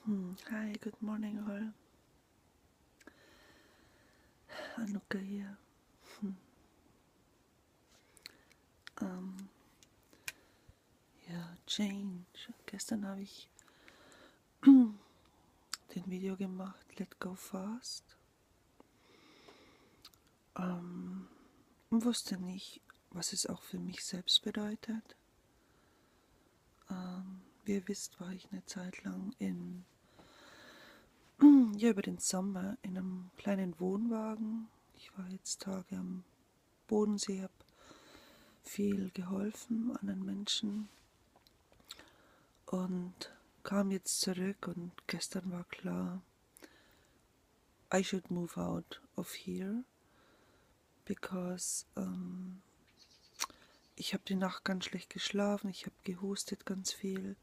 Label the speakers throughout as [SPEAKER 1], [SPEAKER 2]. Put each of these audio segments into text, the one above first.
[SPEAKER 1] Hi, good morning all. Anuka hier. Ja, Change. Gestern habe ich den Video gemacht, Let Go Fast. Und wusste nicht, was es auch für mich selbst bedeutet. Wie ihr wisst, war ich eine Zeit lang über den Sommer in einem kleinen Wohnwagen. Ich war jetzt Tage am Bodensee, habe viel geholfen anderen Menschen und kam jetzt zurück und gestern war klar, I should move out of here, because ich habe die Nacht ganz schlecht geschlafen, ich habe gehustet ganz viel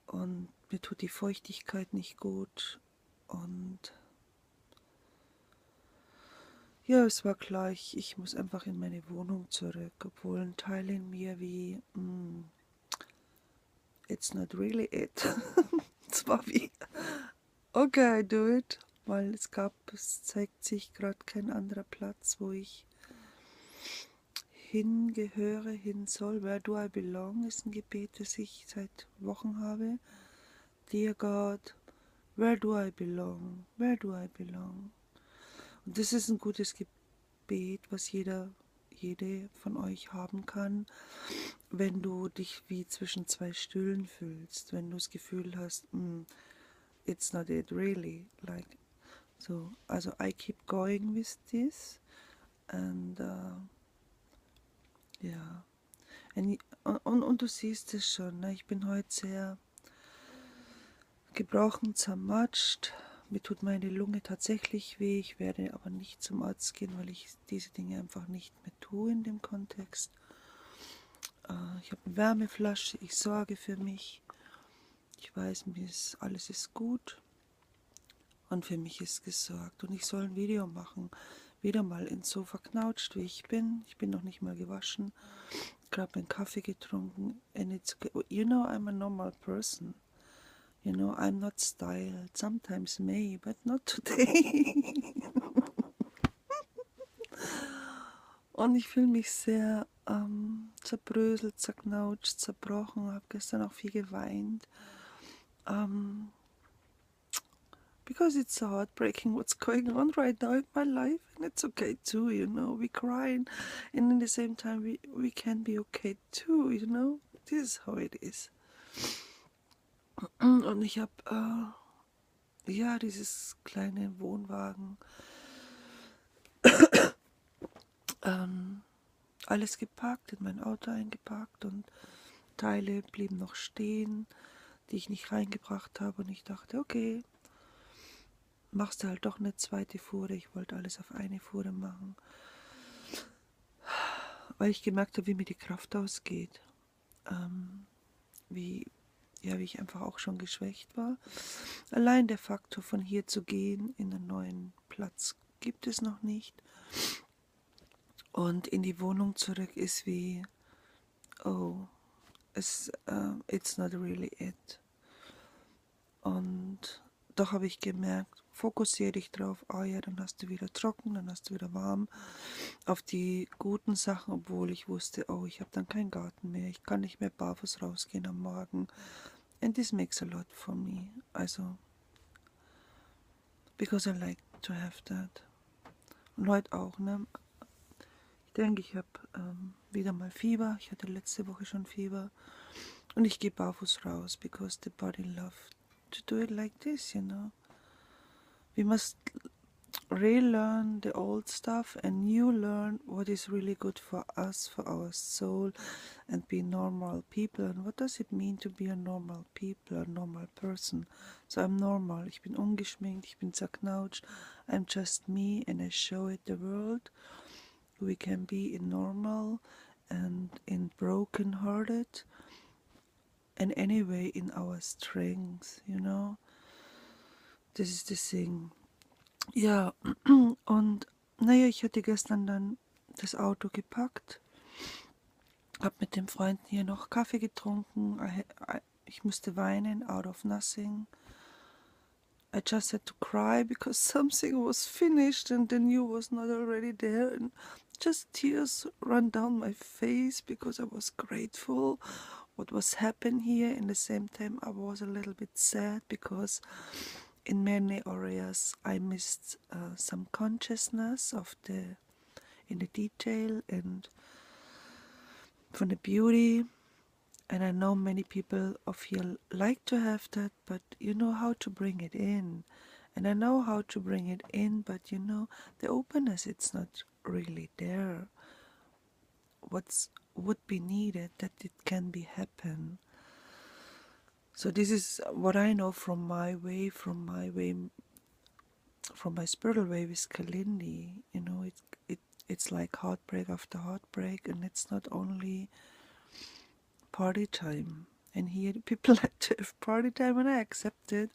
[SPEAKER 1] und mir tut die Feuchtigkeit nicht gut und ja, es war klar, ich muss einfach in meine Wohnung zurück, obwohl ein Teil in mir wie, it's not really it. Es war wie, okay, I do it, weil es zeigt sich gerade kein anderer Platz, wo ich hingehöre, hin soll. Where do I belong ist ein Gebet, das ich seit Wochen habe. Dear God, where do I belong? Where do I belong? Und das ist ein gutes Gebet, was jede von euch haben kann, wenn du dich wie zwischen zwei Stühlen fühlst, wenn du das Gefühl hast, it's not it really, like so. Also I keep going with this and ja. Und du siehst es schon, ne? Ich bin heute sehr gebrochen, zermatscht. Mir tut meine Lunge tatsächlich weh. Ich werde aber nicht zum Arzt gehen, weil ich diese Dinge einfach nicht mehr tue in dem Kontext. Ich habe eine Wärmeflasche, ich sorge für mich. Ich weiß, alles ist gut. Und für mich ist gesorgt. Und ich soll ein Video machen. Wieder mal so verknautscht, wie ich bin. Ich bin noch nicht mal gewaschen. Gerade meinen Kaffee getrunken. And it's okay. You know, I'm a normal person. You know, I'm not styled. Sometimes may, but not today. Und ich fühle mich sehr zerbröselt, zerknautscht, zerbrochen. Habe gestern auch viel geweint. Because it's so heartbreaking what's going on right now in my life, and it's okay too, you know. We cry, and in the same time we can be okay too, you know. This is how it is. Und ich habe ja dieses kleine Wohnwagen, alles gepackt, in mein Auto eingepackt und Teile blieben noch stehen, die ich nicht reingebracht habe, und ich dachte, okay, machst du halt doch eine zweite Fuhre. Ich wollte alles auf eine Fuhre machen, weil ich gemerkt habe, wie mir die Kraft ausgeht, wie ich einfach auch schon geschwächt war. Allein der Faktor, von hier zu gehen in einen neuen Platz, gibt es noch nicht. Und in die Wohnung zurück ist wie, oh, it's not really it. Und doch habe ich gemerkt, fokussiere dich drauf, ja, dann hast du wieder trocken, dann hast du wieder warm, auf die guten Sachen, obwohl ich wusste, oh, ich habe dann keinen Garten mehr, ich kann nicht mehr barfuß rausgehen am Morgen. And this makes a lot for me, also, because I like to have that. Und heute auch, ne? Ich denke, ich habe wieder mal Fieber, ich hatte letzte Woche schon Fieber, und ich gehe barfuß raus, because the body loves to do it like this, you know. We must relearn the old stuff and new learn what is really good for us, for our soul, and be normal people. And what does it mean to be a normal people, a normal person? So I'm normal, ich bin ungeschminkt, ich bin zerknautscht, I'm just me, and I show it the world. We can be in normal and in broken-hearted, and anyway in our strength, you know. This is the thing. Ja, und naja, ich hatte gestern dann das Auto gepackt, habe mit dem Freund hier noch Kaffee getrunken, ich musste weinen, out of nothing. I just had to cry because something was finished and the new was not already there, and just tears ran down my face because I was grateful what was happening here. In the same time, I was a little bit sad because in many areas I missed some consciousness of in the detail and from the beauty. And I know many people of here like to have that, but you know how to bring it in. And I know how to bring it in, but you know, the openness, it's not really there. What would be needed that it can be happen. So this is what I know from my way, from my spiritual way with Kalindi. You know, it's like heartbreak after heartbreak, and it's not only party time. And here people like to have party time, and I accept it.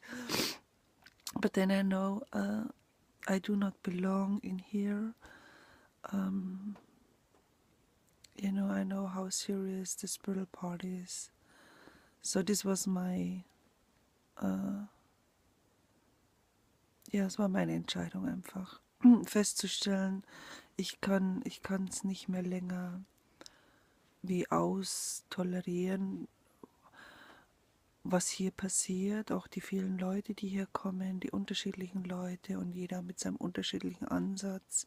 [SPEAKER 1] But then I know I do not belong in here. You know, I know how serious the spiritual part is. So this was my, ja, es war meine Entscheidung einfach, festzustellen, ich kann es nicht mehr länger wie austolerieren, was hier passiert, auch die vielen Leute, die hier kommen, die unterschiedlichen Leute und jeder mit seinem unterschiedlichen Ansatz.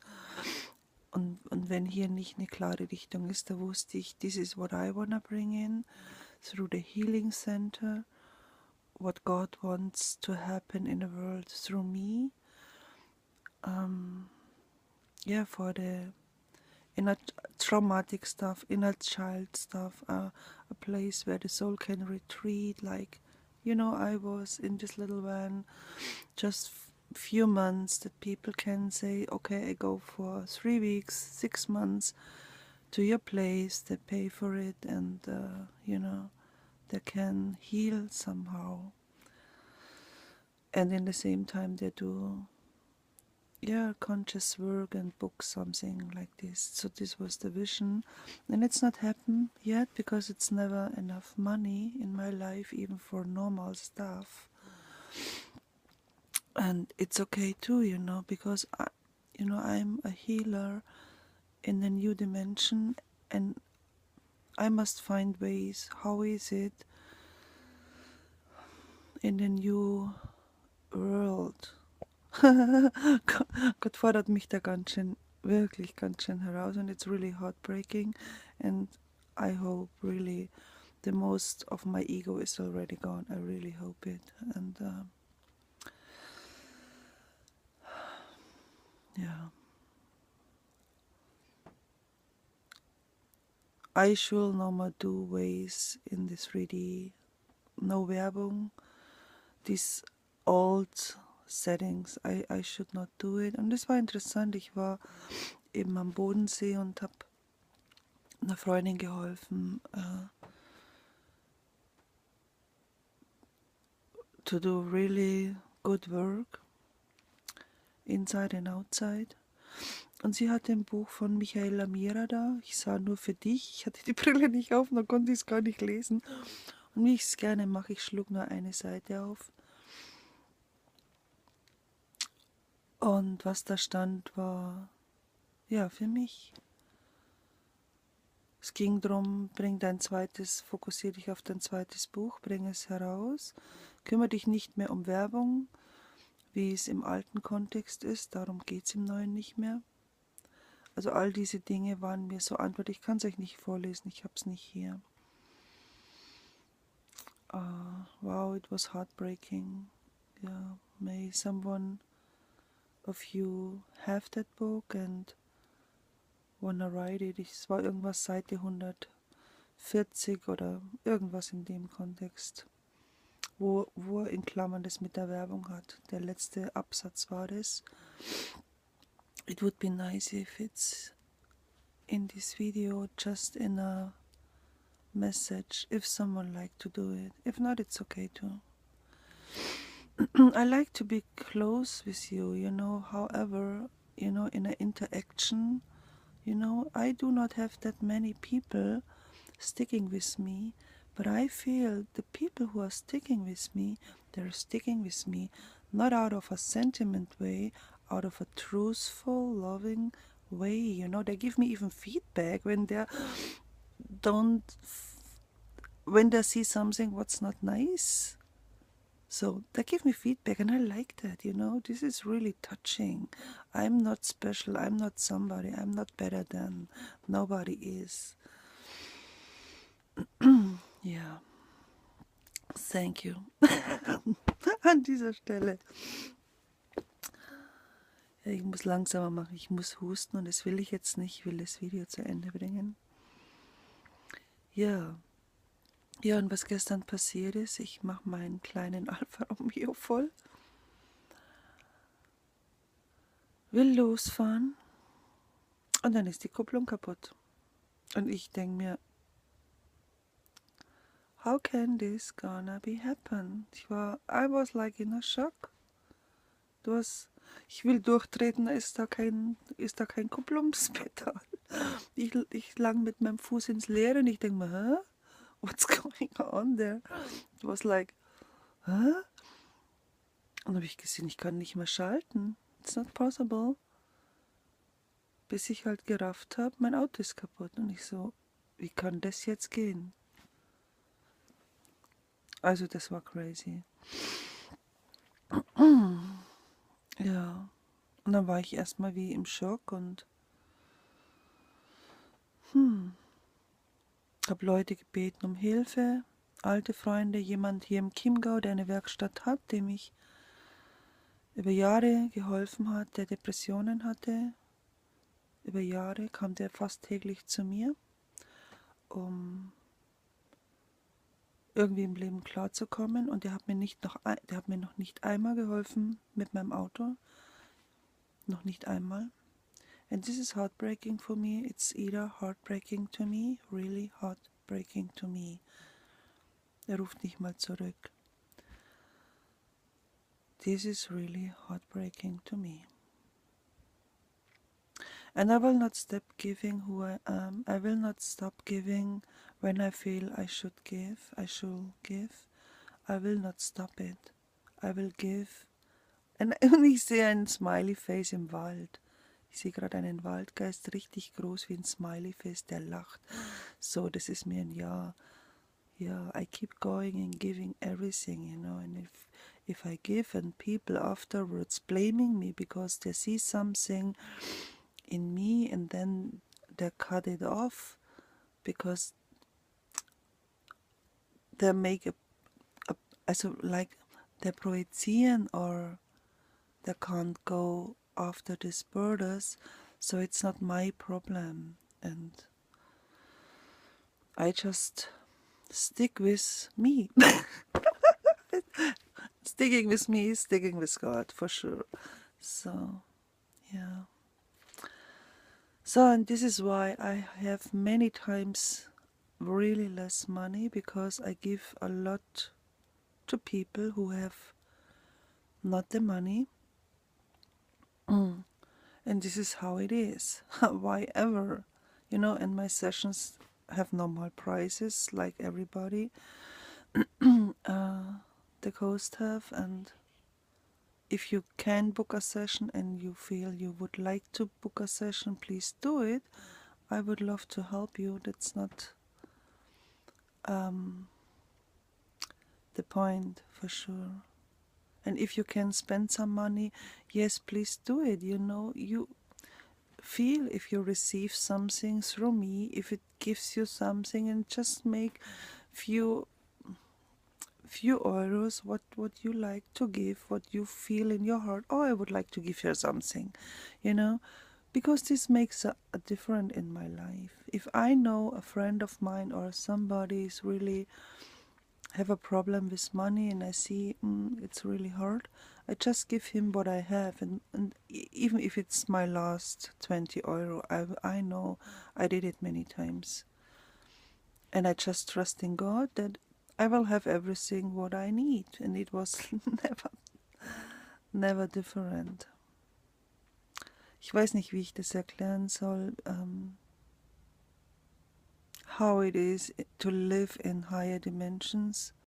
[SPEAKER 1] Und wenn hier nicht eine klare Richtung ist, da wusste ich, this is what I wanna bring in through the healing center, what God wants to happen in the world through me. Yeah, for the inner traumatic stuff, inner child stuff, a place where the soul can retreat. Like, you know, I was in this little van just few months that people can say, okay, I go for 3 weeks, 6 months to your place, they pay for it, and you know, they can heal somehow. And in the same time they do, yeah, conscious work and book, something like this. So this was the vision, and it's not happened yet because it's never enough money in my life, even for normal stuff. And it's okay too, you know, because I'm a healer in the new dimension, and I must find ways. How is it in the new world? Gott fordert mich da ganz schön, wirklich ganz schön heraus, and it's really heartbreaking, and I hope really the most of my ego is already gone. I really hope it. And yeah, I should no more do ways in the 3D, no Werbung, these old settings, I should not do it. Und das war interessant, ich war eben am Bodensee und habe einer Freundin geholfen, to do really good work, inside and outside. Und sie hatte ein Buch von Michaela Mira da, ich sah nur für dich, ich hatte die Brille nicht auf, dann konnte ich es gar nicht lesen. Und wie ich es gerne mache, ich schlug nur eine Seite auf. Und was da stand, war, ja, für mich. Es ging darum, fokussiere dich auf dein zweites Buch, bring es heraus. Kümmere dich nicht mehr um Werbung, wie es im alten Kontext ist, darum geht es im neuen nicht mehr. Also all diese Dinge waren mir so Antwort, ich kann es euch nicht vorlesen, ich habe es nicht hier. Wow, it was heartbreaking. Yeah, may someone of you have that book and wanna write it. Es war irgendwas Seite 140 oder irgendwas in dem Kontext, wo er in Klammern das mit der Werbung hat. Der letzte Absatz war das. It would be nice if it's in this video, just in a message, if someone like to do it. If not, it's okay too. I like to be close with you, you know, however, you know, in an interaction, you know, I do not have that many people sticking with me, but I feel the people who are sticking with me, they're sticking with me not out of a sentiment way, out of a truthful, loving way. You know, they give me even feedback when they don't, when they see something what's not nice. So they give me feedback, and I like that, you know. This is really touching. I'm not special. I'm not somebody. I'm not better than. Nobody is. Ja, thank you. An dieser Stelle. Ja, ich muss langsamer machen. Ich muss husten und das will ich jetzt nicht. Ich will das Video zu Ende bringen. Ja. Ja, und was gestern passiert ist, ich mache meinen kleinen Alfa Romeo voll. Will losfahren. Und dann ist die Kupplung kaputt. Und ich denke mir, how can this gonna be happen? I was like in a shock. Ich will durchtreten, ist da kein Kupplungspedal. Ich lang mit meinem Fuß ins Leere und ich denke mir, hä? What's going on there? It was like, hä? Und habe ich gesehen, ich kann nicht mehr schalten. It's not possible. Bis ich halt gerafft habe, mein Auto ist kaputt. Und ich so, wie kann das jetzt gehen? Also das war crazy. Ja. Und dann war ich erstmal wie im Schock und habe Leute gebeten um Hilfe. Alte Freunde, jemand hier im Chiemgau, der eine Werkstatt hat, dem ich über Jahre geholfen hat, der Depressionen hatte. Über Jahre kam der fast täglich zu mir, um irgendwie im Leben klarzukommen. Und der hat mir noch nicht einmal geholfen mit meinem Auto. Noch nicht einmal. And this is heartbreaking for me. It's either heartbreaking to me, really heartbreaking to me. Er ruft nicht mal zurück. This is really heartbreaking to me. And I will not stop giving who I am. I will not stop giving when I feel I should give. I should give. I will not stop it. I will give. Und ich sehe ein Smiley-Face im Wald. Ich sehe gerade einen Waldgeist, richtig groß wie ein Smiley-Face, der lacht. So, das ist mir ein Ja. Yeah, I keep going and giving everything, you know. And if I give and people afterwards blaming me because they see something in me and then they cut it off because they make also like they projizieren or they can't go after these borders, so it's not my problem, and I just stick with me. Sticking with me, sticking with God, for sure. So, yeah. So, and this is why I have many times really less money, because I give a lot to people who have not the money. And this is how it is. Why ever? You know, and my sessions have normal prices like everybody. The host have, and if you can book a session and you feel you would like to book a session, please do it. I would love to help you. That's not the point, for sure. And if you can spend some money, yes, please do it. You know, you feel if you receive something through me, if it gives you something, and just make few euros, what you like to give, what you feel in your heart. Oh, I would like to give her something, you know, because this makes a difference in my life. If I know a friend of mine or somebody is really have a problem with money and I see it's really hard, I just give him what I have, and even if it's my last 20 euro, I know I did it many times, and I just trust in God that I will have everything what I need, and it was never different. Ich weiß nicht, wie ich das erklären soll, how it is to live in higher dimensions.